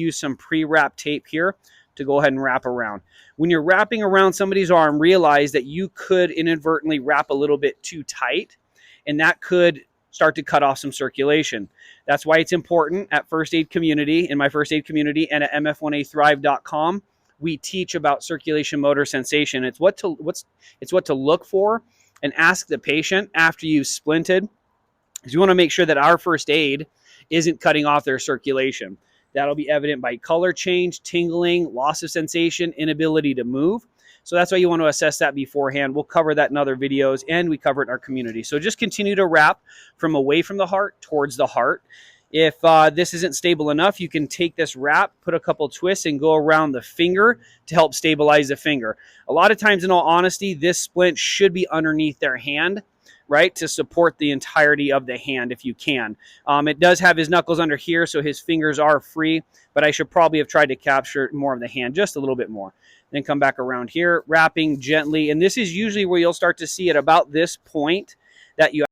use some pre-wrap tape here to go ahead and wrap around. When you're wrapping around somebody's arm, realize that you could inadvertently wrap a little bit too tight, and that could start to cut off some circulation. That's why it's important at First Aid Community, in my First Aid Community, and at mf1athrive.com, we teach about circulation motor sensation. It's what to look for and ask the patient after you've splinted, because you want to make sure that our first aid isn't cutting off their circulation. That'll be evident by color change, tingling, loss of sensation, inability to move. So that's why you want to assess that beforehand. We'll cover that in other videos, and we cover it in our community. So just continue to wrap from away from the heart towards the heart. If this isn't stable enough, you can take this wrap, put a couple twists, and go around the finger to help stabilize the finger. A lot of times, in all honesty, this splint should be underneath their hand, right, to support the entirety of the hand if you can. It does have his knuckles under here, so his fingers are free, but I should probably have tried to capture more of the hand, just a little bit more. Then come back around here, wrapping gently, and this is usually where you'll start to see at about this point that you